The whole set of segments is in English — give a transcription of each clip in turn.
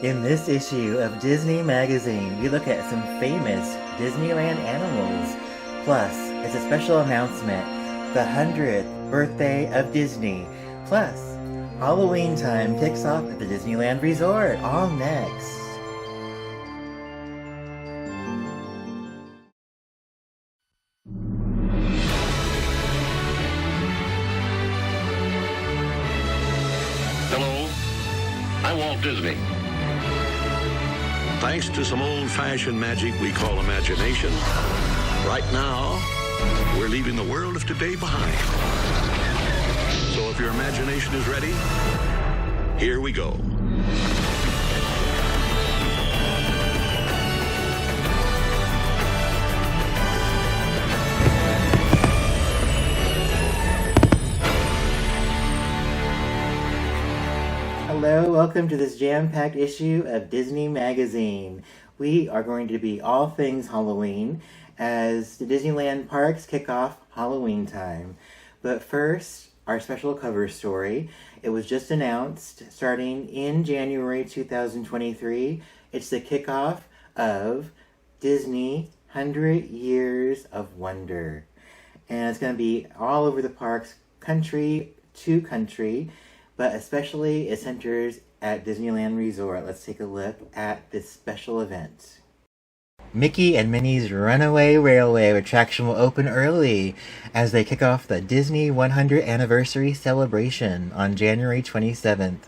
In this issue of Disney Magazine, we look at some famous Disneyland animals. Plus, it's a special announcement, the 100th birthday of Disney. Plus, Halloweentime kicks off at the Disneyland Resort. All next. Hello, I'm Walt Disney. Thanks to some old-fashioned magic we call imagination, right now, we're leaving the world of today behind. So if your imagination is ready, here we go. Hello, welcome to this jam-packed issue of Disney Magazine. We are going to be all things Halloween as the Disneyland parks kick off Halloweentime. But first, our special cover story. It was just announced starting in January 2023. It's the kickoff of Disney 100 Years of Wonder. And it's going to be all over the parks, country to country. But especially it centers at Disneyland Resort. Let's take a look at this special event. Mickey and Minnie's Runaway Railway attraction will open early as they kick off the Disney 100th Anniversary celebration on January 27th.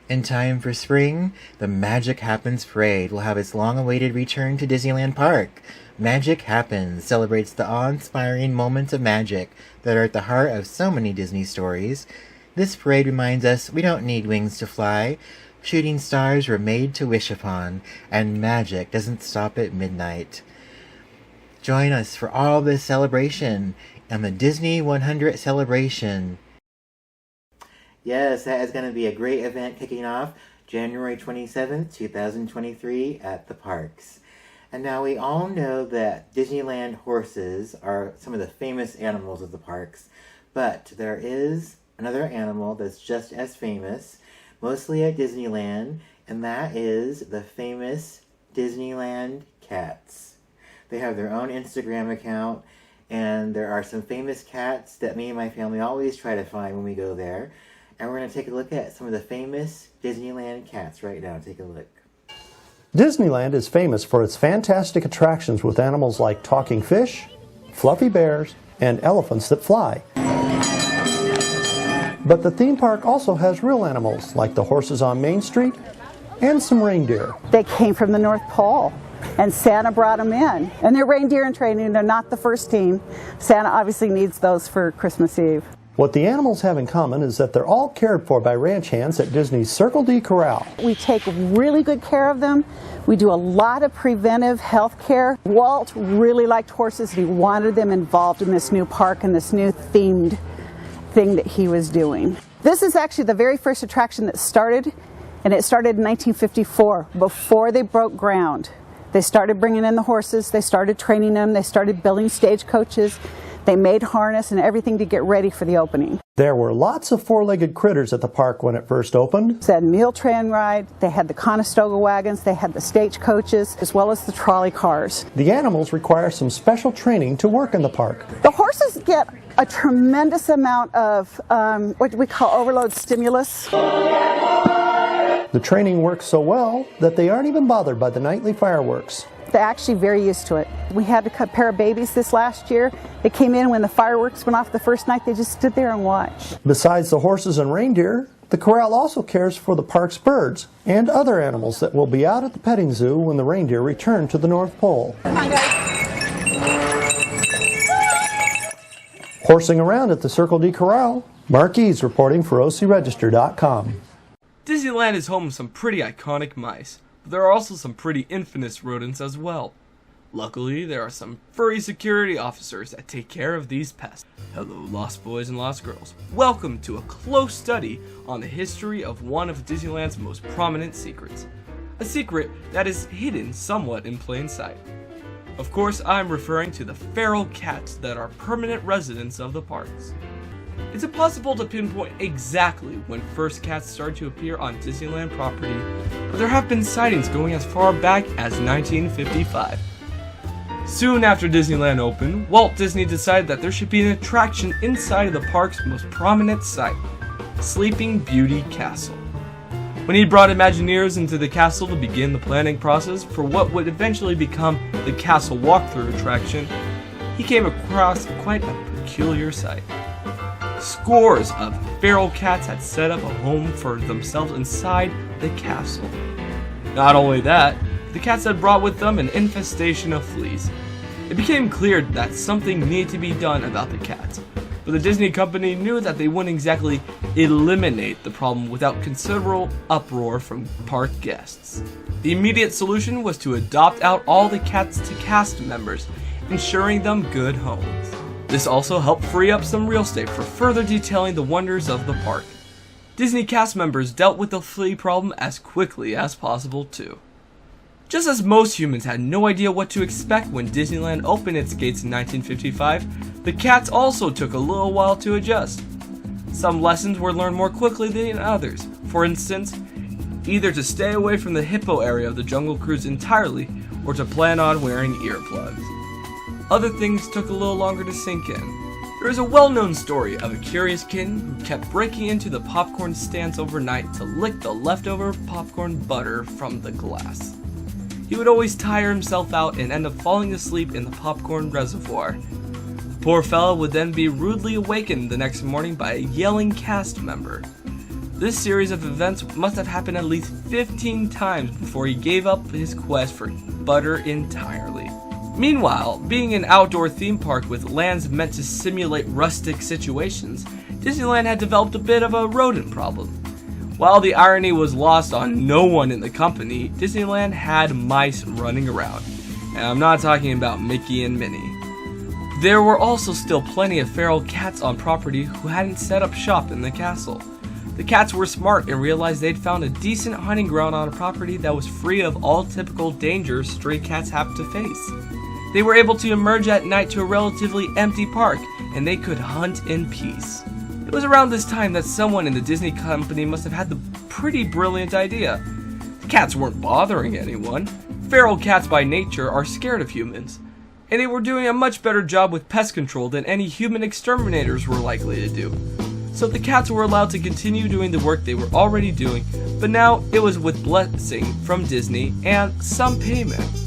In time for spring, the Magic Happens Parade will have its long-awaited return to Disneyland Park. Magic Happens celebrates the awe-inspiring moments of magic that are at the heart of so many Disney stories. This parade reminds us we don't need wings to fly. Shooting stars were made to wish upon, and magic doesn't stop at midnight. Join us for all this celebration and the Disney 100 celebration. Yes, that is going to be a great event kicking off January 27th, 2023 at the parks. And now we all know that Disneyland horses are some of the famous animals of the parks, but there is another animal that's just as famous, mostly at Disneyland, and that is the famous Disneyland cats. They have their own Instagram account, and there are some famous cats that me and my family always try to find when we go there. And we're going to take a look at some of the famous Disneyland cats right now. Take a look. Disneyland is famous for its fantastic attractions with animals like talking fish, fluffy bears, and elephants that fly. But the theme park also has real animals, like the horses on Main Street and some reindeer. They came from the North Pole, and Santa brought them in. And they're reindeer in training. They're not the first team. Santa obviously needs those for Christmas Eve. What the animals have in common is that they're all cared for by ranch hands at Disney's Circle D Corral. We take really good care of them. We do a lot of preventive health care. Walt really liked horses. He wanted them involved in this new park and this new themed thing that he was doing. This is actually the very first attraction that started, and it started in 1954, before they broke ground. They started bringing in the horses, they started training them, they started building stagecoaches, they made harness and everything to get ready for the opening. There were lots of four-legged critters at the park when it first opened. They had mule train ride, they had the Conestoga wagons, they had the stagecoaches, as well as the trolley cars. The animals require some special training to work in the park. The horses get a tremendous amount of what we call overload stimulus. The training works so well that they aren't even bothered by the nightly fireworks. They're actually very used to it. We had a pair of babies this last year. They came in when the fireworks went off the first night. They just stood there and watched. Besides the horses and reindeer, the corral also cares for the park's birds and other animals that will be out at the petting zoo when the reindeer return to the North Pole. Come on, guys. Horsing around at the Circle D Corral, Mark Eads reporting for OCRegister.com. Disneyland is home to some pretty iconic mice, but there are also some pretty infamous rodents as well. Luckily, there are some furry security officers that take care of these pests. Hello, lost boys and lost girls. Welcome to a close study on the history of one of Disneyland's most prominent secrets. A secret that is hidden somewhat in plain sight. Of course, I'm referring to the feral cats that are permanent residents of the parks. It's impossible to pinpoint exactly when first cats started to appear on Disneyland property, but there have been sightings going as far back as 1955. Soon after Disneyland opened, Walt Disney decided that there should be an attraction inside of the park's most prominent site, Sleeping Beauty Castle. When he brought Imagineers into the castle to begin the planning process for what would eventually become the castle walkthrough attraction, he came across quite a peculiar sight. Scores of feral cats had set up a home for themselves inside the castle. Not only that, the cats had brought with them an infestation of fleas. It became clear that something needed to be done about the cats, but the Disney company knew that they wouldn't exactly eliminate the problem without considerable uproar from park guests. The immediate solution was to adopt out all the cats to cast members, ensuring them good homes. This also helped free up some real estate for further detailing the wonders of the park. Disney cast members dealt with the flea problem as quickly as possible too. Just as most humans had no idea what to expect when Disneyland opened its gates in 1955, the cats also took a little while to adjust. Some lessons were learned more quickly than others. For instance, either to stay away from the hippo area of the Jungle Cruise entirely, or to plan on wearing earplugs. Other things took a little longer to sink in. There is a well-known story of a curious kitten who kept breaking into the popcorn stands overnight to lick the leftover popcorn butter from the glass. He would always tire himself out and end up falling asleep in the popcorn reservoir. The poor fellow would then be rudely awakened the next morning by a yelling cast member. This series of events must have happened at least 15 times before he gave up his quest for butter entirely. Meanwhile, being an outdoor theme park with lands meant to simulate rustic situations, Disneyland had developed a bit of a rodent problem. While the irony was lost on no one in the company, Disneyland had mice running around. And I'm not talking about Mickey and Minnie. There were also still plenty of feral cats on property who hadn't set up shop in the castle. The cats were smart and realized they'd found a decent hunting ground on a property that was free of all typical dangers stray cats have to face. They were able to emerge at night to a relatively empty park, and they could hunt in peace. It was around this time that someone in the Disney company must have had the pretty brilliant idea. The cats weren't bothering anyone. Feral cats by nature are scared of humans, and they were doing a much better job with pest control than any human exterminators were likely to do. So the cats were allowed to continue doing the work they were already doing, but now it was with blessing from Disney and some payment.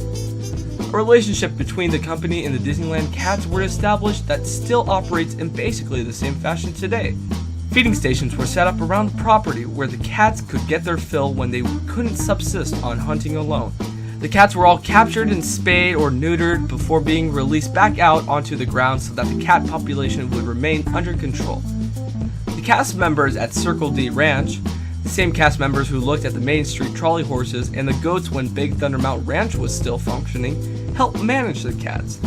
A relationship between the company and the Disneyland cats were established that still operates in basically the same fashion today. Feeding stations were set up around the property where the cats could get their fill when they couldn't subsist on hunting alone. The cats were all captured and spayed or neutered before being released back out onto the ground so that the cat population would remain under control. The cast members at Circle D Ranch, the same cast members who looked at the Main Street trolley horses and the goats when Big Thunder Mountain Ranch was still functioning, help manage the cats.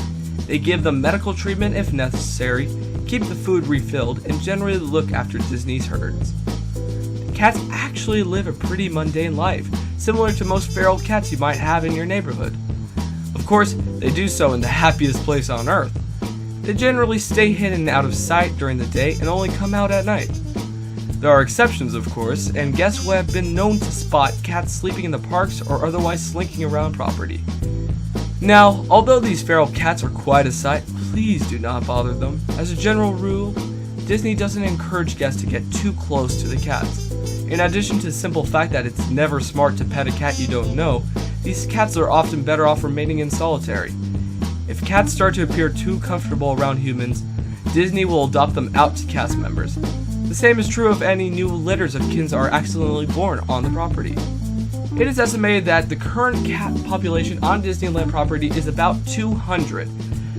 They give them medical treatment if necessary, keep the food refilled, and generally look after Disney's herds. The cats actually live a pretty mundane life, similar to most feral cats you might have in your neighborhood. Of course, they do so in the happiest place on earth. They generally stay hidden out of sight during the day and only come out at night. There are exceptions, of course, and guests who have been known to spot cats sleeping in the parks or otherwise slinking around property. Now, although these feral cats are quite a sight, please do not bother them. As a general rule, Disney doesn't encourage guests to get too close to the cats. In addition to the simple fact that it's never smart to pet a cat you don't know, these cats are often better off remaining in solitary. If cats start to appear too comfortable around humans, Disney will adopt them out to cast members. The same is true if any new litters of kittens are accidentally born on the property. It is estimated that the current cat population on Disneyland property is about 200.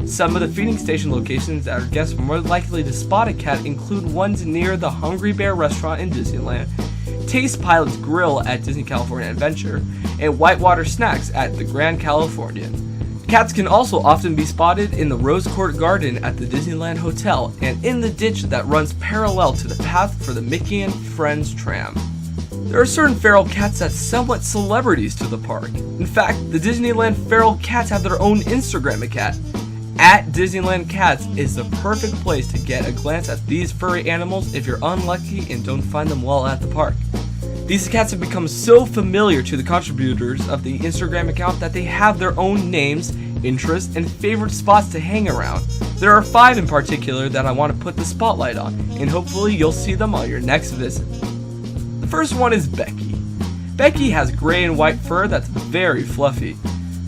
Some of the feeding station locations that are guests more likely to spot a cat include ones near the Hungry Bear restaurant in Disneyland, Taste Pilot's Grill at Disney California Adventure, and Whitewater Snacks at the Grand Californian. Cats can also often be spotted in the Rose Court Garden at the Disneyland Hotel and in the ditch that runs parallel to the path for the Mickey and Friends tram. There are certain feral cats that somewhat celebrities to the park. In fact, the Disneyland feral cats have their own Instagram account, at Disneyland Cats is the perfect place to get a glance at these furry animals if you're unlucky and don't find them well at the park. These cats have become so familiar to the contributors of the Instagram account that they have their own names, interests, and favorite spots to hang around. There are 5 in particular that I want to put the spotlight on, and hopefully you'll see them on your next visit. The first one is Becky. Becky has gray and white fur that's very fluffy.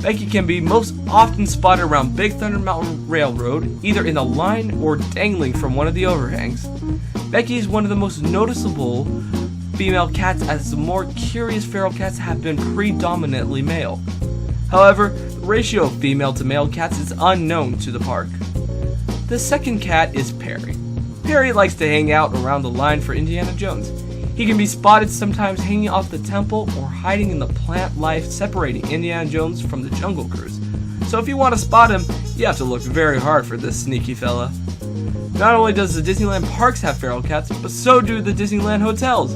Becky can be most often spotted around Big Thunder Mountain Railroad, either in a line or dangling from one of the overhangs. Becky is one of the most noticeable female cats, as the more curious feral cats have been predominantly male. However, the ratio of female to male cats is unknown to the park. The second cat is Perry. Perry likes to hang out around the line for Indiana Jones. He can be spotted sometimes hanging off the temple or hiding in the plant life separating Indiana Jones from the Jungle Cruise. So if you want to spot him, you have to look very hard for this sneaky fella. Not only does the Disneyland parks have feral cats, but so do the Disneyland hotels.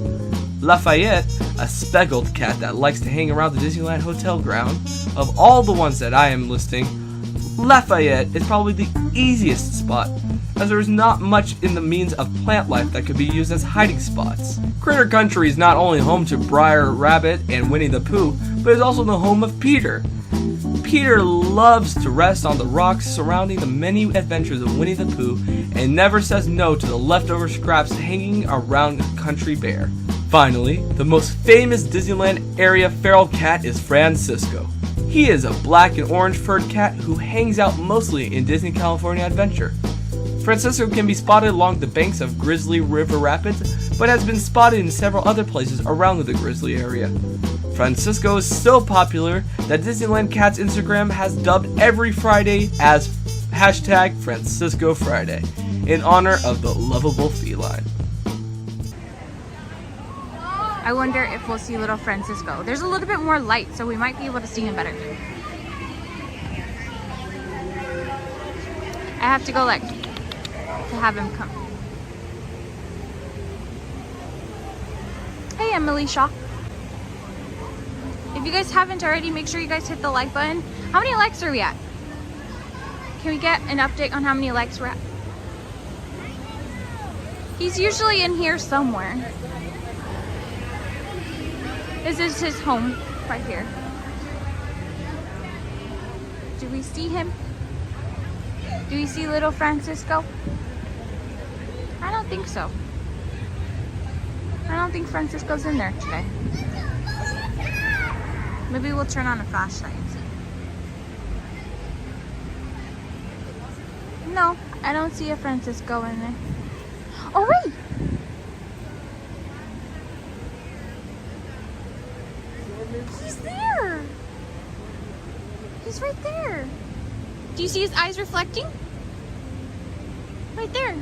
Lafayette, a speckled cat that likes to hang around the Disneyland hotel ground. Of all the ones that I am listing, Lafayette is probably the easiest spot, as there is not much in the means of plant life that could be used as hiding spots. Critter Country is not only home to Briar Rabbit and Winnie the Pooh, but is also the home of Peter. Peter loves to rest on the rocks surrounding the many adventures of Winnie the Pooh and never says no to the leftover scraps hanging around Country Bear. Finally, the most famous Disneyland area feral cat is Francisco. He is a black and orange furred cat who hangs out mostly in Disney California Adventure. Francisco can be spotted along the banks of Grizzly River Rapids, but has been spotted in several other places around the Grizzly area. Francisco is so popular that Disneyland Cats Instagram has dubbed every Friday as hashtag Francisco Friday, in honor of the lovable feline. I wonder if we'll see little Francisco. There's a little bit more light, so we might be able to see him better. I have to go like to have him come. Hey, Emily Shaw. If you guys haven't already, make sure you guys hit the like button. How many likes are we at? Can we get an update on how many likes we're at? He's usually in here somewhere. This is his home right here. Do we see him? Do we see little Francisco? I don't think so. I don't think Francisco's in there today. Maybe we'll turn on a flashlight and see. No, I don't see a Francisco in there. Oh wait! He's there! He's right there! Do you see his eyes reflecting? Right there.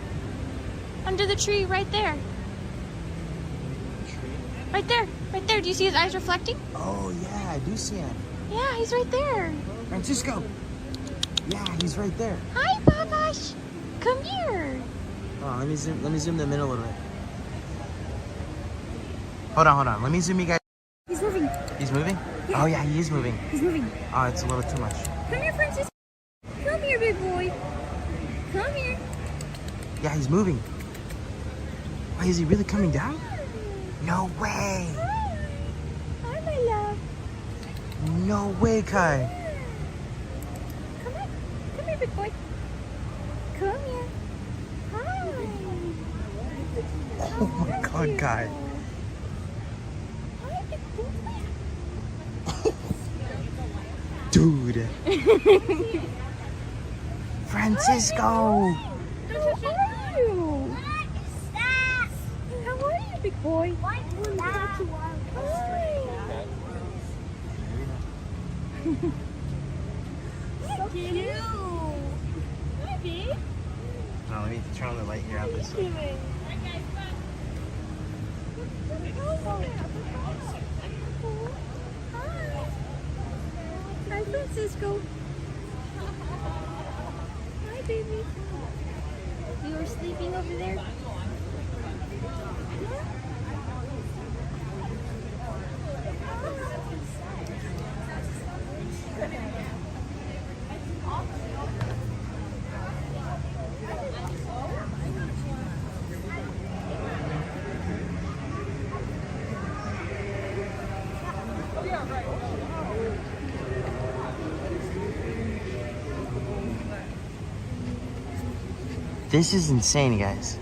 Under the tree, right there. Right there, right there. Do you see his eyes reflecting? Oh yeah, I do see him. Yeah, he's right there. Francisco! Yeah, he's right there. Hi, Babash! Come here! Oh, let me zoom them in a little bit. Hold on. Let me zoom you guys. He's moving. He's moving? Yeah. Oh yeah, he is moving. He's moving. Oh, it's a little too much. Come here, Francis. Come here, big boy. Come here. Yeah, he's moving. Wait, is he really coming down? No way! Hi, my love. No way, Kai. Come here. Come here, big boy. Come here. Hi. Oh my god, Kai. Hi, big boy. Dude. Francisco! How are you? How are you, big boy? Hi. So cute. Hi, babe. Oh, let me turn on the light here out this way. Hi, Francisco. Hi, baby. You were sleeping over there? This is insane, guys.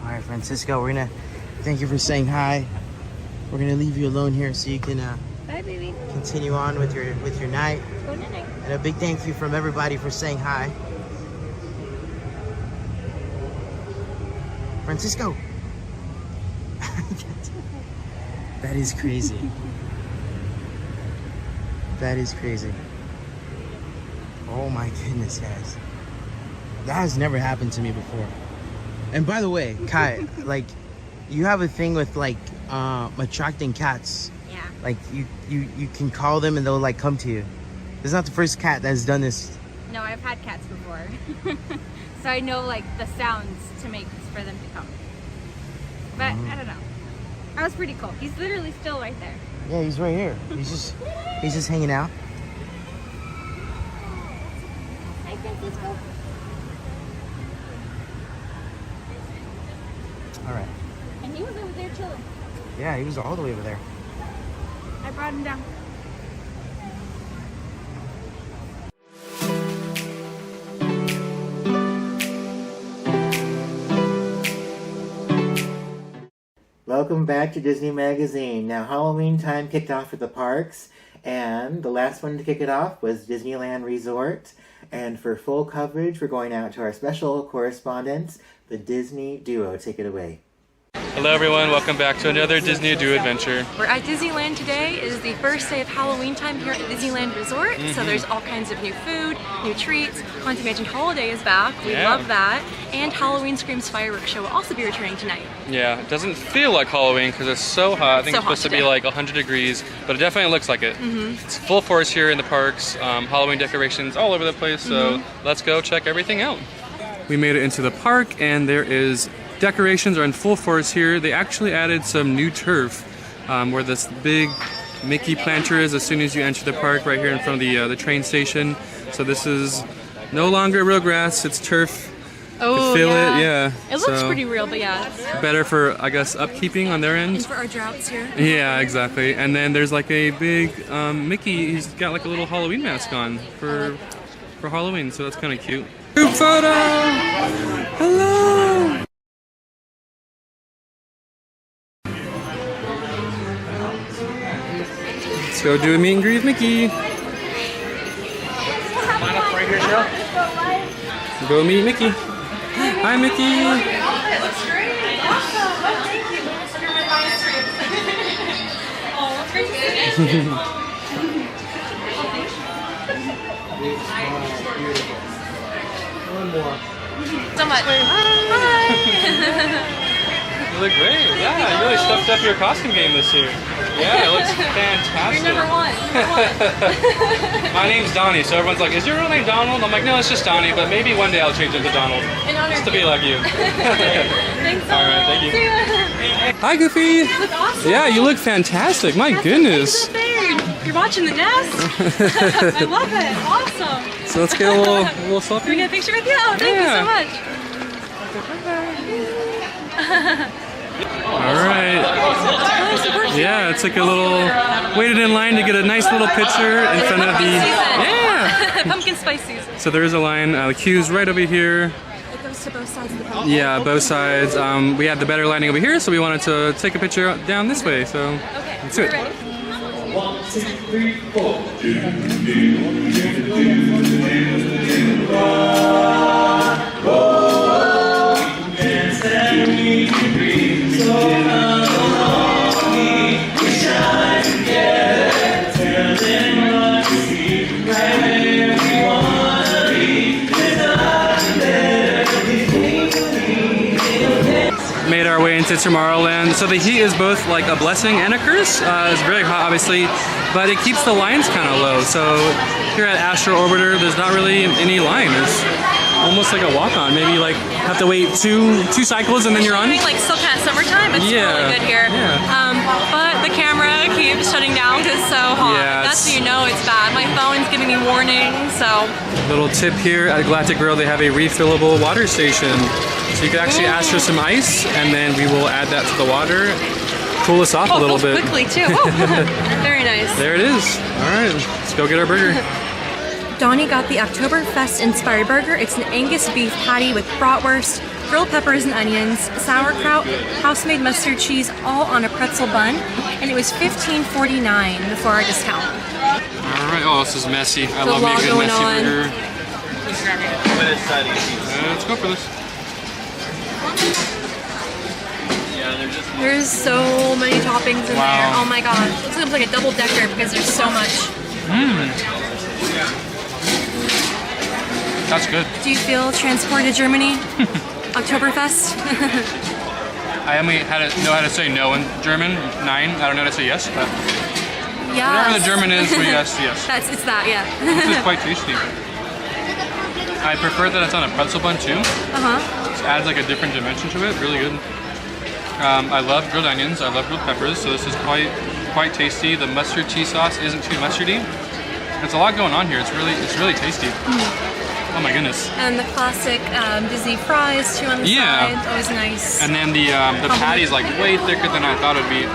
All right, Francisco, we're gonna thank you for saying hi. We're gonna leave you alone here so you can Bye, baby. continue on with your night. Go night. And a big thank you from everybody for saying hi. Francisco. That is crazy. That is crazy. Oh my goodness, guys. That has never happened to me before. And by the way, Kai, like, you have a thing with like attracting cats. Yeah. Like you can call them and they'll like come to you. This is not the first cat that's done this. No, I've had cats before. So I know like the sounds to make for them to come. But I don't know. That was pretty cool. He's literally still right there. Yeah, he's right here. He's just hanging out. Hi, Francisco. All right. And he was over there chilling. Yeah, he was all the way over there. I brought him down. Welcome back to Disney Magazine. Now, Halloween time kicked off at the parks, and the last one to kick it off was Disneyland Resort. And for full coverage, we're going out to our special correspondents, the Disney Duo. Take it away. Hello everyone, welcome back to another Disney Duo adventure. We're at Disneyland today. It is the first day of Halloweentime here at Disneyland Resort. So there's all kinds of new food, new treats. Haunted Mansion Holiday is back. We love that. And Halloween Screams Fireworks Show will also be returning tonight. Yeah, it doesn't feel like Halloween because it's so hot. I think So it's supposed hot to be today. like 100 degrees, but it definitely looks like it. It's full force here in the parks. Halloween decorations all over the place, so let's go check everything out. We made it into the park and there is decorations are in full force here. They actually added some new turf where this big Mickey planter is as soon as you enter the park right here in front of the train station. So this is no longer real grass, it's turf. Oh, Feel yeah. it, yeah. It looks pretty real, but yeah. Better for, I guess, upkeeping on their end. And for our droughts here. Yeah, exactly. And then there's like a big Mickey. He's got like a little Halloween mask on for Halloween, so that's kind of cute. Group photo. Hello. Let's go do a meet and greet with Mickey. Go meet Mickey. Hi, Mickey. That looks great. Awesome. Oh, thank you. Under my live stream. Oh, it's great to see you. One more. So much. Hi. You look great. Yeah, you really stepped up your costume game this year. Yeah, it looks fantastic. You're number one. My name's Donnie, so everyone's like, is your real name Donald? I'm like, no, it's just Donnie, but maybe one day I'll change it to Donald. In honor Just to of be you. like you. Thanks so All right, much. thank you. See ya. Hi, Goofy. You look awesome. Yeah, you look fantastic. My goodness. Look there. You're watching the nest. I love it. Awesome. So let's get a little Can we selfie. get a picture with you? Oh, thank you so much. All right. Yeah, it's like a little, waited in line to get a nice little picture in front of the, yeah. Pumpkin spice season. So there is a line, the queue's right over here. It goes to both sides of the pumpkin. Yeah, both sides. We had the better lighting over here, so we wanted to take a picture down this way. So Okay, let's do we're it. ready. 1, 2, 3, 4. Made our way into Tomorrowland. So the heat is both like a blessing and a curse. It's very hot, obviously, but it keeps the lines kind of low. So here at Astro Orbiter, there's not really any line. There's almost like a walk-on. Maybe like have to wait two cycles and then you're on. Like still kind of summertime. It's really good here. But the camera keeps shutting down because it's so hot. Yeah, That's how you know it's bad. My phone's giving me warnings. So little tip here at Galactic Grill, they have a refillable water station. So you can actually ask for some ice, and then we will add that to the water. Cool us off a little bit. Quickly too. Very nice. There it is. All right, let's go get our burger. Donnie got the Oktoberfest inspired burger. It's an Angus beef patty with bratwurst, grilled peppers and onions, sauerkraut, house-made mustard cheese, all on a pretzel bun, and it was $15.49 before our discount. All right. Oh, this is messy. I love me a good messy burger. Let's go for this. There's so many toppings in there. Oh my god. It's almost like a double decker because there's so much. That's good. Do you feel transported to Germany? Oktoberfest? I only know how to say no in German. 9. I don't know how to say yes, but whatever the German is for yes, yes. It's that, yeah. This is quite tasty. I prefer that it's on a pretzel bun too. It adds like a different dimension to it. Really good. I love grilled onions. I love grilled peppers. So this is quite tasty. The mustard cheese sauce isn't too mustardy. There's a lot going on here. It's really tasty. Oh my goodness. And the classic Disney fries too on the side. Always nice. And then the patty is like way thicker than I thought it'd be.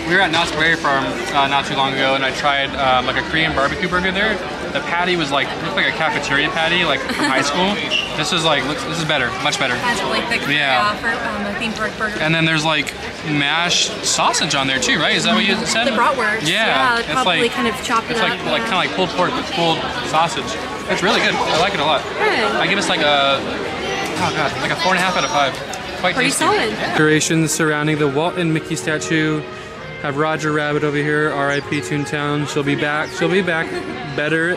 We were at Knott's Berry Farm not too long ago, and I tried like a Korean barbecue burger there. The patty was like looked like a cafeteria patty, like from high school. This is like this is better, much better. That's really thick. Yeah. For a theme park burger. And then there's like mashed sausage on there too, right? Is that what you said? The bratwurst. Yeah. It's probably like, kind of chopped it's up. It's like kind of like pulled pork with pulled sausage. It's really good. I like it a lot. Good. I give us like a like a 4.5 out of 5. Quite pretty tasty. solid. Decorations surrounding the Walt and Mickey statue. Have Roger Rabbit over here, R.I.P. Toontown. She'll be back. She'll be back. Better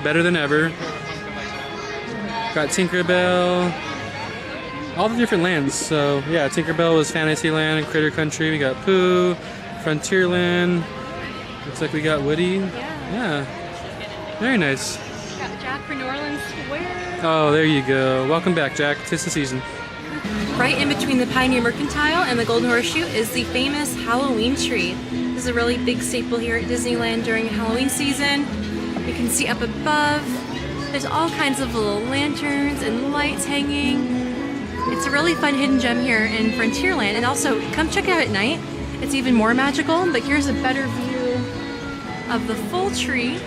than ever. Got Tinkerbell. All the different lands. So yeah, Tinkerbell was Fantasyland and Critter Country. We got Pooh, Frontierland. Looks like we got Woody. Yeah. Very nice. Got Jack for New Orleans Square. Oh, there you go. Welcome back, Jack. 'Tis the season. Right in between the Pioneer Mercantile and the Golden Horseshoe is the famous Halloween tree. This is a really big staple here at Disneyland during Halloween season. You can see up above, there's all kinds of little lanterns and lights hanging. It's a really fun hidden gem here in Frontierland, and also come check it out at night. It's even more magical, but here's a better view of the full tree.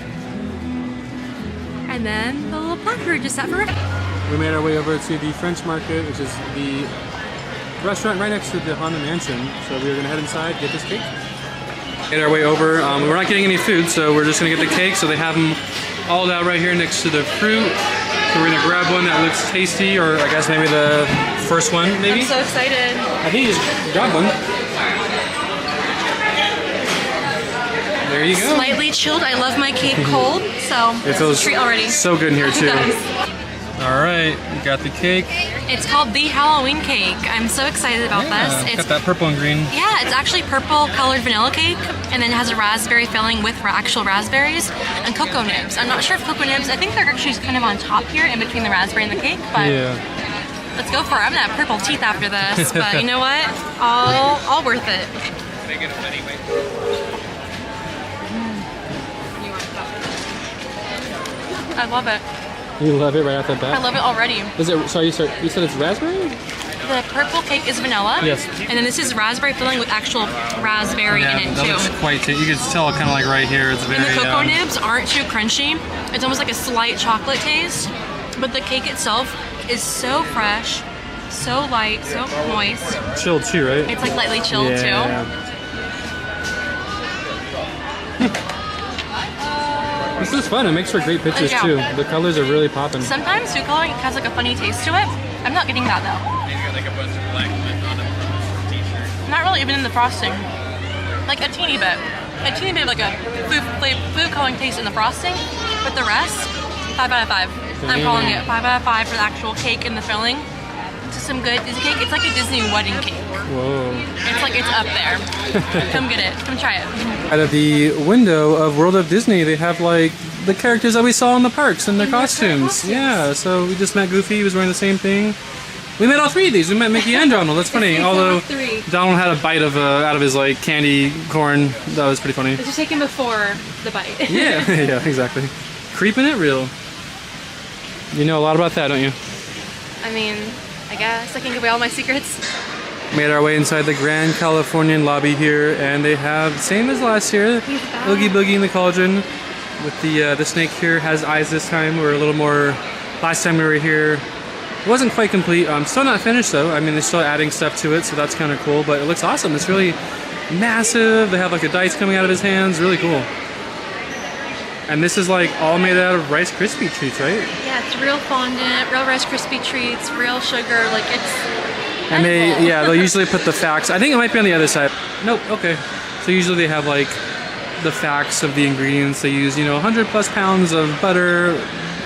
And then the little placard just sat for it. We made our way over to the French Market, which is the restaurant right next to the Haunted Mansion. So we were gonna head inside, get this cake. Made our way over. We're not getting any food, so we're just gonna get the cake. So they have them all out right here next to the fruit. So we're gonna grab one that looks tasty, or I guess maybe the first one, maybe? I'm so excited. I think you just grab one. There you go. Slightly chilled. I love my cake cold, so It feels it's a treat already. so good in here too. It does. All right, we got the cake. It's called the Halloween cake. I'm so excited about this. It's It's got that purple and green. Yeah, it's actually purple colored vanilla cake, and then it has a raspberry filling with actual raspberries and cocoa nibs. I'm not sure if cocoa nibs, I think they're actually kind of on top here in between the raspberry and the cake, but let's go for it. I'm gonna have purple teeth after this, but you know what? All worth it. I love it. You love it right off the bat? I love it already. Is it? Sorry, you said it's raspberry? The purple cake is vanilla. Yes. And then this is raspberry filling with actual raspberry in it that too. looks quite tasty. You can tell kind of like right here. It's very. And the cocoa nibs aren't too crunchy. It's almost like a slight chocolate taste. But the cake itself is so fresh, so light, so moist. Chilled too, right? It's like lightly chilled too. This is fun. It makes for great pictures too. The colors are really popping. Sometimes food coloring has like a funny taste to it. I'm not getting that though. Maybe got like a bunch of black on a t-shirt. Not really even in the frosting. Like a teeny bit. A teeny bit of like a food coloring taste in the frosting. But the rest, 5 out of 5. I'm calling it 5 out of 5 for the actual cake and the filling. It's just some good Disney cake. It's like a Disney wedding cake. Whoa. It's like, it's up there. Come get it. Come try it. Out of the window of World of Disney, they have like the characters that we saw in the parks and their costumes. Yeah, so we just met Goofy. He was wearing the same thing. We met all three of these. We met Mickey and Donald. That's funny. Although Donald had a bite of out of his like candy corn. That was pretty funny. This was taken before the bite. Yeah, yeah, exactly. Creeping it real. You know a lot about that, don't you? I mean, I guess I can give away all my secrets. Made our way inside the Grand Californian lobby here, and they have, same as last year, Oogie Boogie in the cauldron. With the snake here has eyes this time. We're a little more. Last time we were here, it wasn't quite complete. Still not finished though. I mean, they're still adding stuff to it, so that's kind of cool. But it looks awesome. It's really massive. They have like the dice coming out of his hands. Really cool. And this is like all made out of Rice Krispie treats, right? Yeah, it's real fondant, real Rice Krispie treats, real sugar. Like it's. And they'll usually put the facts. I think it might be on the other side. Nope, okay. So usually they have like the facts of the ingredients they use, 100 plus pounds of butter,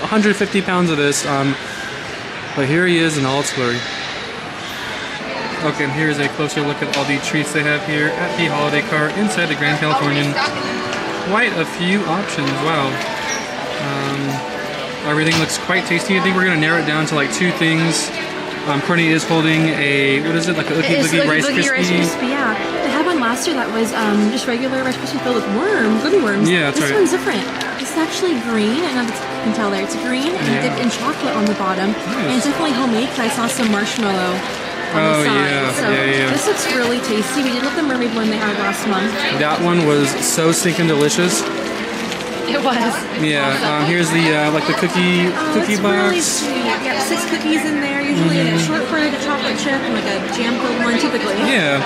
150 pounds of this. But here he is in all its glory. Okay, and here's a closer look at all the treats they have here at the holiday cart inside the Grand Californian. Quite a few options, wow. Everything looks quite tasty. I think we're gonna narrow it down to like two things. Courtney is holding a, what is it, like a Oogie Boogie Rice Krispie? Yeah. They had one last year that was just regular Rice Krispie filled with worms, Goody worms. Yeah, that's this right. one's different. This is actually green. I don't know if you can tell there. It's green and dipped in chocolate on the bottom. Nice. And it's definitely homemade because I saw some marshmallow on the side. So this looks really tasty. We did love the mermaid one they had last month. That one was so stinking delicious. It was. Yeah, here's the like the cookie It's box. really sweet. Yeah, 6 cookies in there. Usually a shortbread, a chocolate chip, and like a jam-filled one typically. Yeah,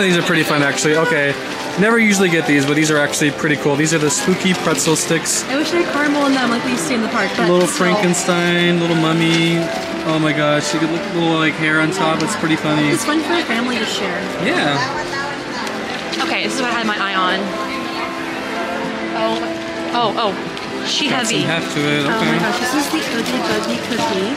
these are pretty fun actually. Okay, never usually get these, but these are actually pretty cool. These are the spooky pretzel sticks. I wish I had caramel in them like we used to in the park. But Little still. Frankenstein, little mummy. Oh my gosh, you could look little like hair on top. It's pretty funny. It's fun for a family to share. Yeah. Okay, this is what I had my eye on. Oh, she Got heavy. some heft to it. Okay. Oh my gosh, this is the Oogie Boogie cookie,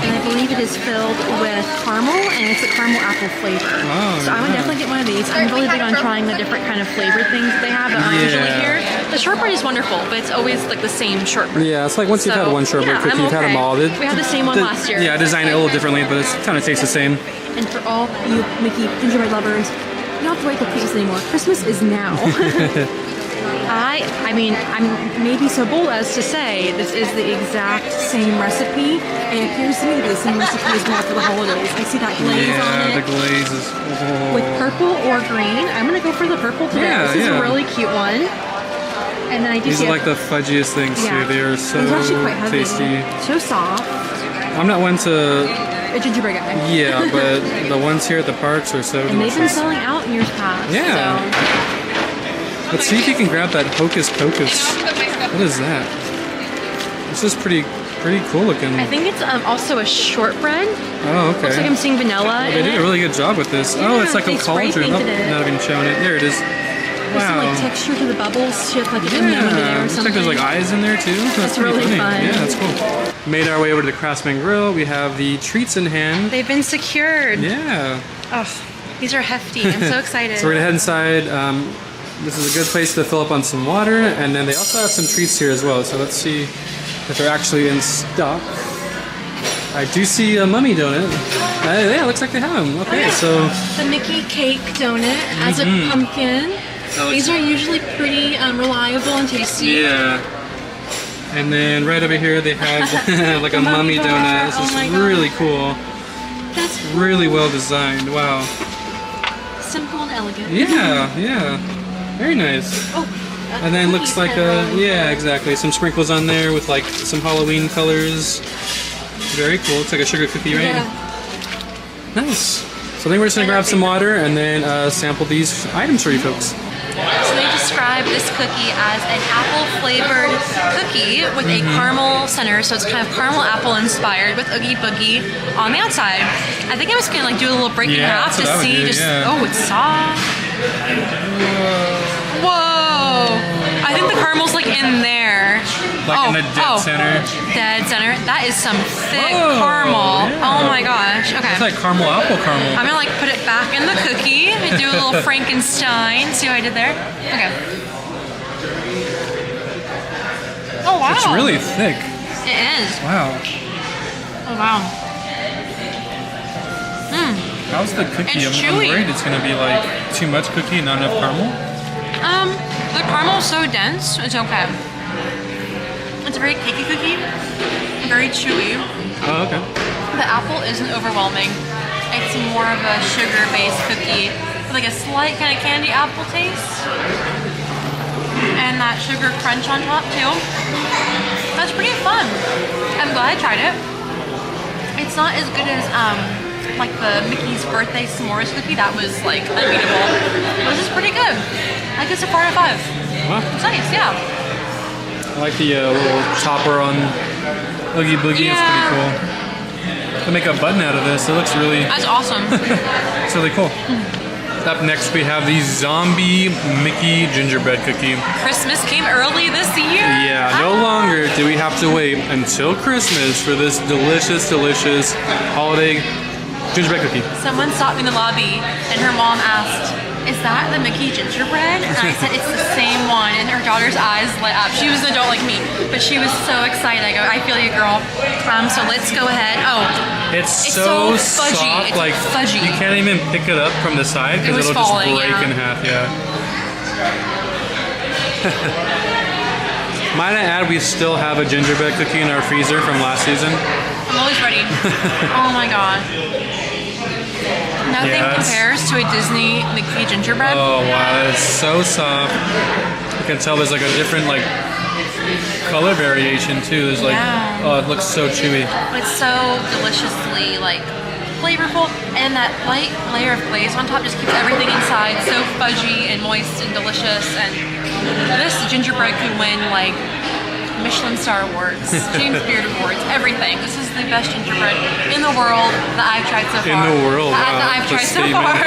and I believe it is filled with caramel, and it's a caramel apple flavor. Oh, so I would definitely get one of these. I'm really big on trying the different kind of flavor things that they have that aren't usually here. The shortbread is wonderful, but it's always like the same shortbread. Yeah, it's like once you've had one shortbread cookie, you've had them all. We had the same one last year. Yeah, I designed it a little differently, but it kind of tastes the same. And for all you Mickey gingerbread lovers, you don't have to wait till Christmas anymore. Christmas is now. I mean, I'm maybe so bold as to say this is the exact same recipe, and it appears to me to be the same recipe as well for the holidays. I see that glaze on it. Yeah, the glaze is... Oh. With purple or green. I'm going to go for the purple today. Yeah, this is a really cute one. And then I do These see are like the fudgiest things too. They are so They're actually quite heavy. tasty. So soft. I'm not one to... A gingerbread guy. Yeah, but the ones here at the parks are so And they've been delicious. selling out in years past. Yeah. So. Let's see if you can grab that Hocus Pocus. What is that? This is pretty cool looking. I think it's also a shortbread. Oh, okay. Looks like I'm seeing vanilla. They did a really good job with this. Yeah, oh, it's like a they spray cauldron. Oh, painted it. not even showing it. There it is. There's Wow. some like texture to the bubbles, shit like an M&M under there or Looks something. like there's like eyes in there too. That's pretty really funny. fun. Yeah, that's cool. Made our way over to the Craftsman Grill. We have the treats in hand. They've been secured. Yeah. Oh, these are hefty. I'm so excited. So we're gonna head inside. This is a good place to fill up on some water, and then they also have some treats here as well. So let's see if they're actually in stock. I do see a mummy donut. Yeah, it looks like they have them. Okay, so the Mickey cake donut as a pumpkin. These are usually pretty reliable and tasty. yeah. And then right over here they have like a mummy donut. This is really cool. That's really well designed. Wow. Simple and elegant. Yeah, yeah. Very nice. Oh. And then looks like yeah, exactly. Some sprinkles on there with like some Halloween colors. Very cool. It's like a sugar cookie, right? Yeah. Nice. So I think we're just gonna grab some water and then sample these items for you folks. So they describe this cookie as an apple-flavored cookie with a caramel center, so it's kind of caramel apple inspired with Oogie Boogie on the outside. I think I'm just gonna like do a little break in half to see oh, it's soft. Whoa! I think the caramel's like in there. Like in the dead center. Dead center. That is some thick caramel. Yeah. Oh my gosh. Okay. It's like caramel apple caramel. I'm gonna like put it back in the cookie and do a little Frankenstein. See what I did there? Okay. Oh wow. It's really thick. It is. Wow. Oh wow. How's the cookie? It's I'm chewy. worried it's gonna be like too much cookie, not enough caramel. The caramel's so dense, it's okay. It's a very cakey cookie, very chewy. Oh, okay. The apple isn't overwhelming. It's more of a sugar-based cookie with like a slight kind of candy apple taste. And that sugar crunch on top too. That's pretty fun. I'm glad I tried it. It's not as good as like the Mickey's birthday s'mores cookie. That was like unbeatable. But this is pretty good. I guess a 4 out of 5. Huh? It's nice, yeah. I like the little topper on Oogie Boogie. Yeah. It's pretty cool. To make a button out of this, it looks really. That's awesome. It's really cool. Up next, we have the Zombie Mickey Gingerbread Cookie. Christmas came early this year. Yeah, no longer do we have to wait until Christmas for this delicious, delicious holiday gingerbread cookie. Someone stopped me in the lobby and her mom asked, "Is that the Mickey gingerbread?" And I said, "It's the same one." And her daughter's eyes lit up. She was an adult like me, but she was so excited. I go, "I feel you, girl." So let's go ahead. Oh, it's so soft, fudgy. It's like fudgy. you can't even pick it up from the side because was it'll falling, just break yeah. in half. Yeah. Might I add, we still have a gingerbread cookie in our freezer from last season. I'm always ready. Oh my god. Nothing compares to a Disney Mickey gingerbread. Oh wow, it's so soft. You can tell there's like a different like color variation too. There's like, oh, it looks so chewy. It's so deliciously like flavorful, and that light layer of glaze on top just keeps everything inside so fudgy and moist and delicious. And this gingerbread could win like Michelin Star Awards, James Beard Awards, everything. This is the best gingerbread in the world that I've tried so far. In the world, that I've tried so far.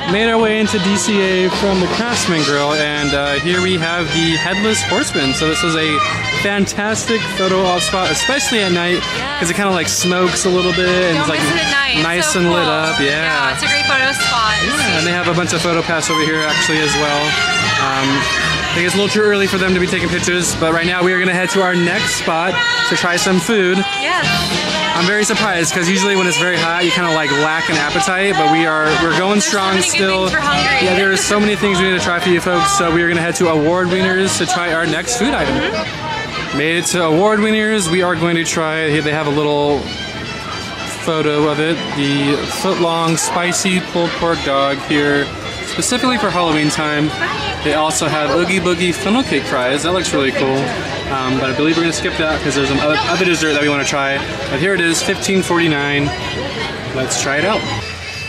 Made our way into DCA from the Craftsman Grill, and here we have the Headless Horseman. So this is a fantastic photo off spot, especially at night, because it kind of like smokes a little bit and Don't it's like miss it at night. nice It's so and cool. lit up. Yeah, it's a great photo spot. Yeah, and they have a bunch of photo paths over here actually as well. I think it's a little too early for them to be taking pictures, but right now we are going to head to our next spot to try some food. Yes. I'm very surprised because usually when it's very hot, you kind of like lack an appetite, but we're going strong so many still. Good things for hungry. Yeah, there's so many things we need to try for you folks, so we are going to head to Award Winners to try our next food item. Made it to Award Winners. We are going to try. Here they have a little photo of it. The foot-long spicy pulled pork dog here, specifically for Halloween time. They also have Oogie Boogie funnel cake fries. That looks really cool. But I believe we're gonna skip that because there's some other dessert that we want to try. But here it is, $15.49. Let's try it out.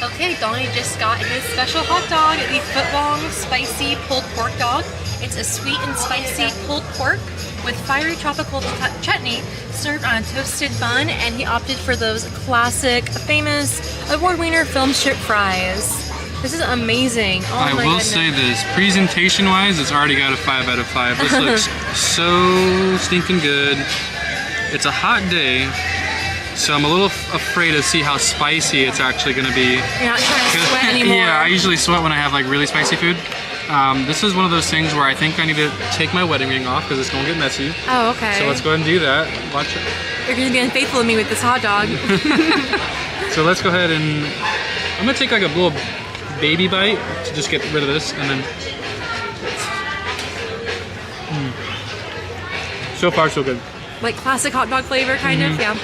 Okay, Donnie just got his special hot dog, the foot-long spicy pulled pork dog. It's a sweet and spicy pulled pork with fiery tropical chutney served on a toasted bun, and he opted for those classic, famous, award-winner film strip fries. This is amazing. Oh I my will goodness. say this, presentation-wise, it's already got a 5 out of 5. This looks so stinking good. It's a hot day, so I'm a little afraid to see how spicy it's actually gonna be. You're not trying to sweat anymore. Yeah, I usually sweat when I have like really spicy food. This is one of those things where I think I need to take my wedding ring off because it's gonna get messy. Oh, okay. So let's go ahead and do that. Watch it. You're gonna be unfaithful to me with this hot dog. So let's go ahead and I'm gonna take like a little baby bite to just get rid of this, and then so far so good. Like classic hot dog flavor, kind of, yeah.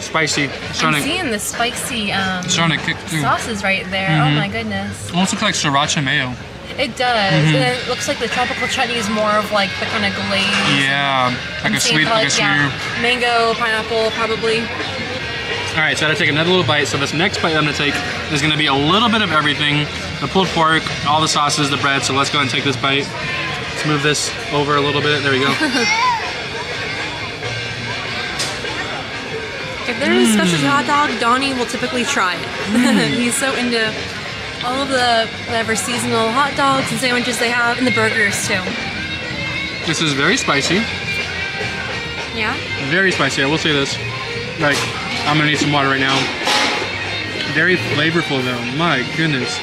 Spicy. I'm seeing the spicy starting to kick through. sauces right there. Oh my goodness. Almost looks like sriracha mayo. It does. And then it looks like the tropical chutney is more of like the kind of glaze. Yeah, like I'm a seeing sweet, like a sweeter. Mango, pineapple, probably. All right, so I gotta take another little bite. So this next bite I'm gonna take is gonna be a little bit of everything. The pulled pork, all the sauces, the bread. So let's go ahead and take this bite. Let's move this over a little bit. There we go. If there's a specialty hot dog, Donnie will typically try it. He's so into all of the whatever seasonal hot dogs and sandwiches they have, and the burgers too. This is very spicy. Yeah? Very spicy, I will say this. Like, I'm gonna need some water right now. Very flavorful though, my goodness.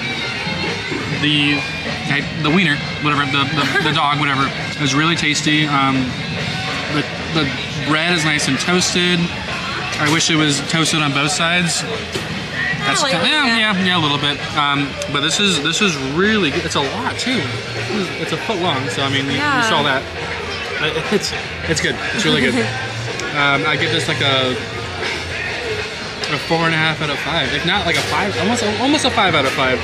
The wiener, whatever, the dog, whatever, is really tasty. The bread is nice and toasted. I wish it was toasted on both sides. That's yeah, a little bit. But this is really good. It's a lot too. It's a foot long, so I mean, you saw that. It's good. It's really good. I give this like a 4.5 out of 5. If not like a 5, almost a 5 out of 5.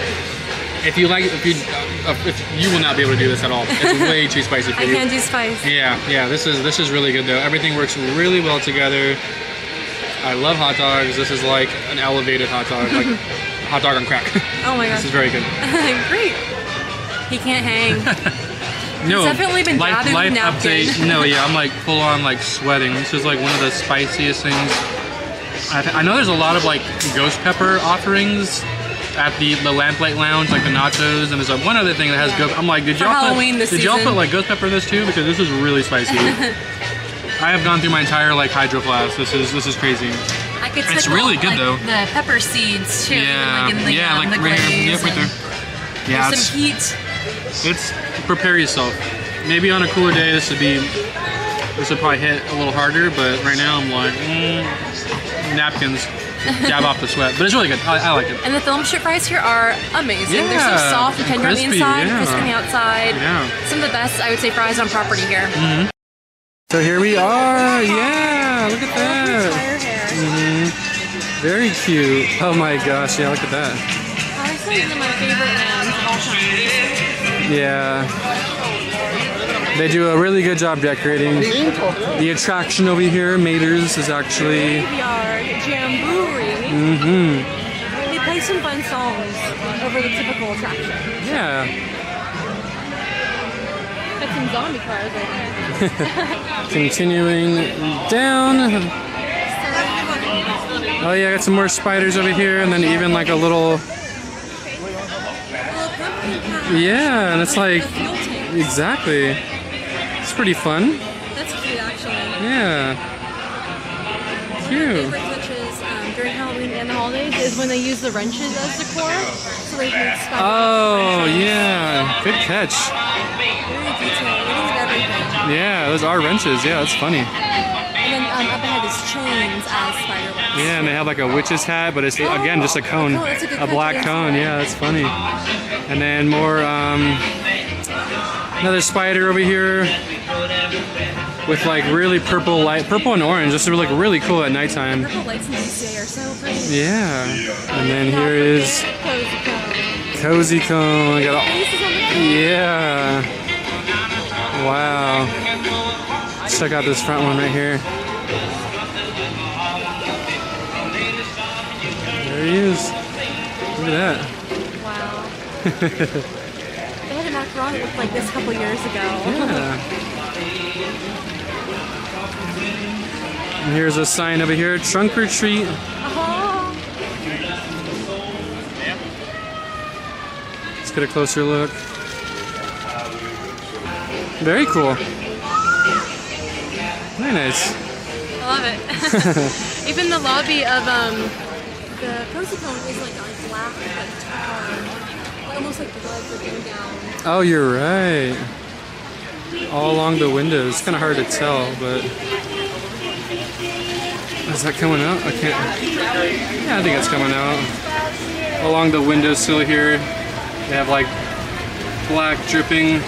If you will not be able to do this at all. It's way too spicy for you. I can't do spice. Yeah. This is really good though. Everything works really well together. I love hot dogs. This is like an elevated hot dog, like hot dog on crack. Oh my gosh. This is very good. Great. He can't hang. No, He's definitely been life dabbing with napkin. update. No, yeah, I'm like full on like sweating. This is like one of the spiciest things. I know there's a lot of like ghost pepper offerings at the Lamplight Lounge, like the nachos, and there's one other thing that has ghost. I'm like, did y'all put like ghost pepper in this too? Because this is really spicy. I have gone through my entire like hydro flask. This is crazy. I could It's really good like, though. The pepper seeds too. Yeah, like in the, like the right here. glaze Yep, right there. Yeah, there's some heat. It's prepare yourself. Maybe on a cooler day this would probably hit a little harder, but right now I'm like napkins. Dab off the sweat, but it's really good. I like it. And the film strip fries here are amazing. Yeah, they're so soft and tender on the crispy, inside, yeah. crispy on the outside. Yeah. Some of the best, I would say, fries on property here. Mm-hmm. So here we are. Yeah, look at that. Mm-hmm. Very cute. Oh my gosh, yeah, look at that. Honestly, one of my favorite lands of all time. Yeah. They do a really good job decorating. The attraction over here, Mater's, is actually... Graveyard Jamboree. Mm-hmm. They play some fun songs over the typical attraction. Yeah. Got some zombie cars right there. Continuing down. Oh yeah, I got some more spiders over here, and then even like a little... Yeah, and it's like... Exactly. It's pretty fun. That's cute, actually. Yeah. Cute. My favorite touches during Halloween and the holidays is when they use the wrenches as decor. So they make spider. Oh, yeah. Good catch. Very detailed. They think of everything. Yeah, those are wrenches. Yeah, that's funny. And then up ahead is chains as spider webs. Yeah, and they have like a witch's hat, but it's again just a cone. Oh, that's a good a black catch. cone. Yeah, that's funny. And then more, another spider over here with like really purple light, purple and orange. This would look really cool at nighttime. Purple lights in DCA are so pretty. Yeah. And then here is Cozy Cone. Got all, yeah. Wow. Let's check out this front one right here. There he is. Look at that. Wow. They had a macaron that looked like this a couple years ago. Yeah. And here's a sign over here, trunk or treat. Let's get a closer look. Very cool. Very nice. I love it. Even the lobby of the Cozy Cone is like a black, like tar, almost like blood dripping down. Oh, you're right. All along the windows. It's kind of hard to tell, but is that coming out? I can't. Yeah, I think it's coming out. Along the windowsill here, they have like black dripping.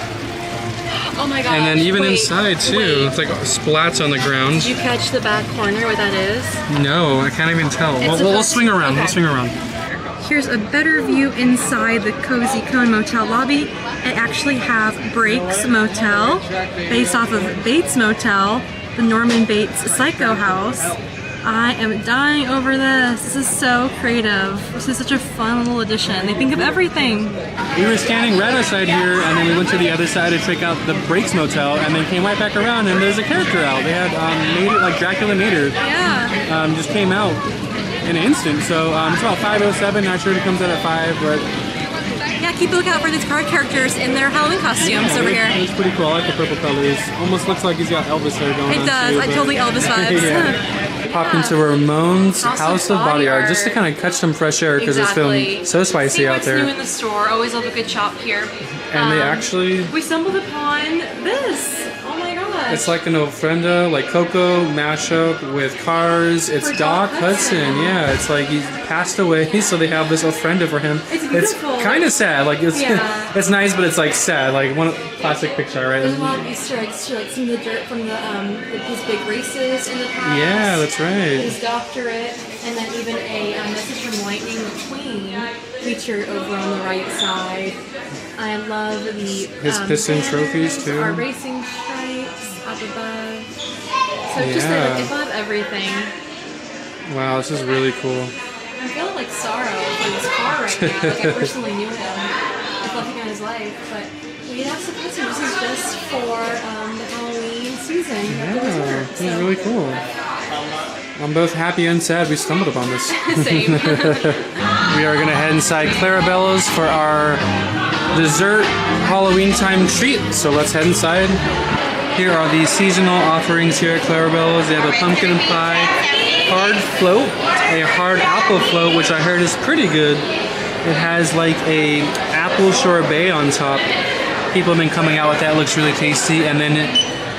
Oh my god. And then even inside too, it's like splats on the ground. Did you catch the back corner where that is? No, I can't even tell. We'll swing around. Okay. We'll swing around. Here's a better view inside the Cozy Cone Motel lobby. It actually have Breaks Motel, based off of Bates Motel, the Norman Bates Psycho House. I am dying over this. This is so creative. This is such a fun little addition. They think of everything. We were standing right outside here, and then we went to the other side to check out the Breaks Motel, and then came right back around, and there's a character out. They had Mater, like Dracula Mater. Yeah. Just came out in an instant. So it's about 5:07. Not sure if it comes out at 5, but Yeah, keep a lookout for these card characters in their Halloween costumes over here. It's pretty cool. I like the purple colors. Almost looks like he's got Elvis hair going on. It does. Too, I totally Elvis vibes. Yeah. popped into Ramon's House of Body Art just to kind of catch some fresh air because it's feeling so spicy See out what's there. new in the store. Always love a good shop here. And they actually... We stumbled upon this. Oh my gosh. It's like an ofrenda, like Coco mashup with Cars. It's For Doc Doc Hudson. Hudson. Yeah, it's like he passed away, so they have this ofrenda for him. It's beautiful. kind of sad. Like it's Yeah. it's nice, but it's like sad. Like one classic picture, right? There's a lot of Easter eggs too, like some of the dirt from his big races in the past. Yeah, that's right. His doctorate, and then even a message from Lightning McQueen featured over on the right side. I love the His piston banners, trophies, too. Our racing stripes up above. So just like above everything. Wow, this is really cool. I'm feeling like sorrow for this car right now. Like I personally knew him, reflecting on his life, but we have some pictures. This is just for the Halloween season. Yeah, this is really cool. I'm both happy and sad we stumbled upon this. Same. We are gonna head inside Clarabella's for our dessert Halloween time treat. So let's head inside. Here are the seasonal offerings here at Clarabella's. They have a pumpkin pie, hard float, a hard apple float, which I heard is pretty good. It has like a apple sorbet on top. People have been coming out with that. It looks really tasty. And then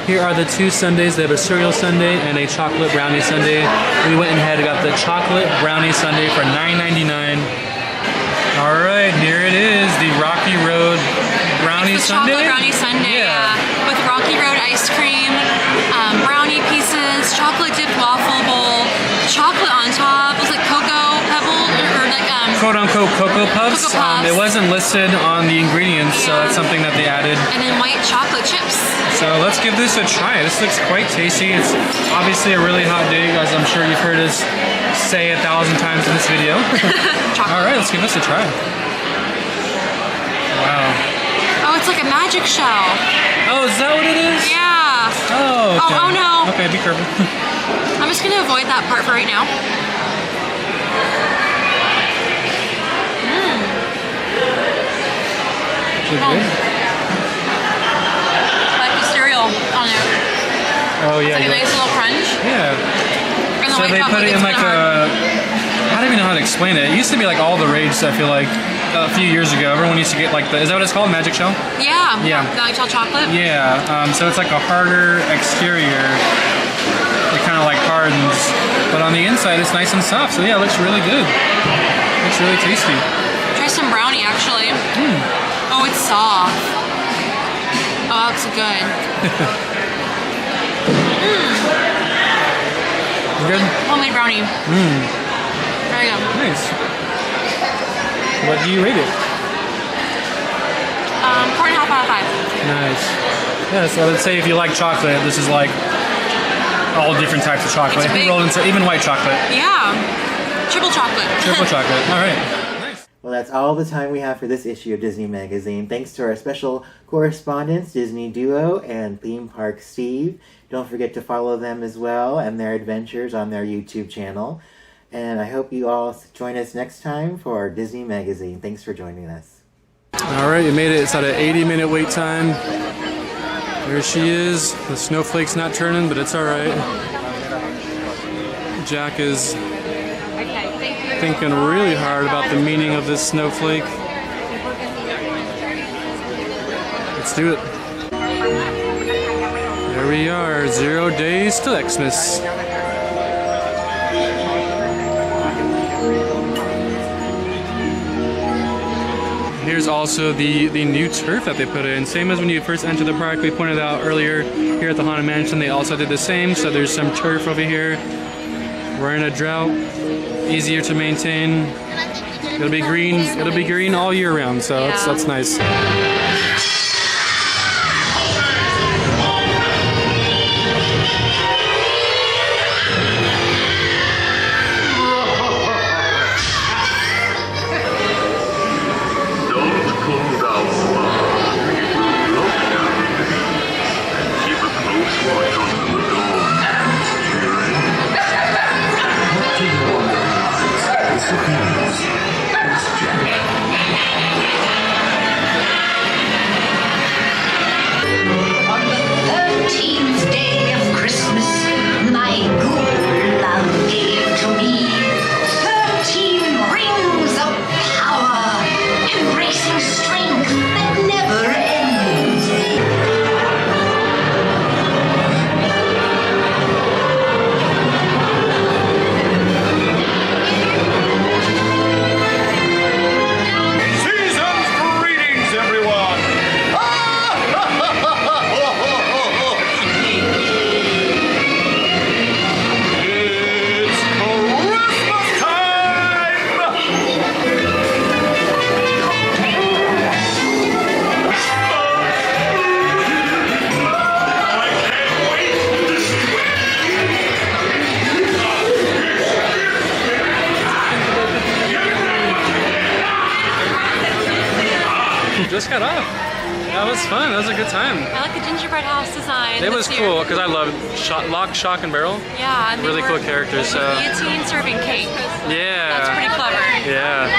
here are the two sundaes. They have a cereal sundae and a chocolate brownie sundae. We went ahead and got the chocolate brownie sundae for $9.99. All right, here it is, the Rocky Road brownie sundae. Chocolate brownie sundae, yeah. With Rocky Road ice cream, brownie pieces, chocolate dipped waffle bowl, chocolate on top. Was it cocoa pebble or like quote-unquote Cocoa Puffs. Cocoa Puffs. It wasn't listed on the ingredients, so that's something that they added. And then white chocolate chips. So let's give this a try. This looks quite tasty. It's obviously a really hot day, as I'm sure you've heard us say 1,000 times in this video. All right, let's give this a try. Wow. Oh, it's like a magic shell. Oh, is that what it is? Yeah. Oh, okay. Oh no. Okay, be careful. I'm just gonna avoid that part for right now. Is it good? Like the cereal on it. Oh yeah. It's like a nice little crunch. Yeah. And the So white they put chocolate it in gets like kinda hard. I don't even know how to explain it. It used to be like all the rage, I feel like, a few years ago. Everyone used to get like the, is that what it's called? Magic Shell? Yeah. Yeah. The actual chocolate. Yeah, so it's like a harder exterior. It kind of like hardens, but on the inside it's nice and soft. So yeah, it looks really good. Looks really tasty. Try some brownie actually. Oh, it's soft. Oh, that's good. Good? Homemade brownie. Very good. Nice. What do you rate it? 4.5 out of 5. Nice. Yeah, so I would say if you like chocolate, this is like all different types of chocolate. It's big. Rolled into even white chocolate. Yeah. Triple chocolate. Triple chocolate. All right. Well, that's all the time we have for this issue of Disney Magazine. Thanks to our special correspondents, Disney Duo and Theme Park Steve. Don't forget to follow them as well and their adventures on their YouTube channel. And I hope you all join us next time for our Disney Magazine. Thanks for joining us. All right, you made it. It's at an 80-minute wait time. There she is. The snowflake's not turning, but it's all right. Jack is thinking really hard about the meaning of this snowflake. Let's do it. There we are, 0 days till Xmas. Here's also the new turf that they put in. Same as when you first enter the park. We pointed out earlier here at the Haunted Mansion, they also did the same. So there's some turf over here. We're in a drought, easier to maintain. It'll be green. It'll be green all year round. So that's nice. it off. That was fun. That was a good time. I like the gingerbread house design. It was this year. cool because I love Lock, Shock, and Barrel. Yeah, and they Really were cool characters. So guillotine serving cake. yeah, That's pretty clever. Yeah.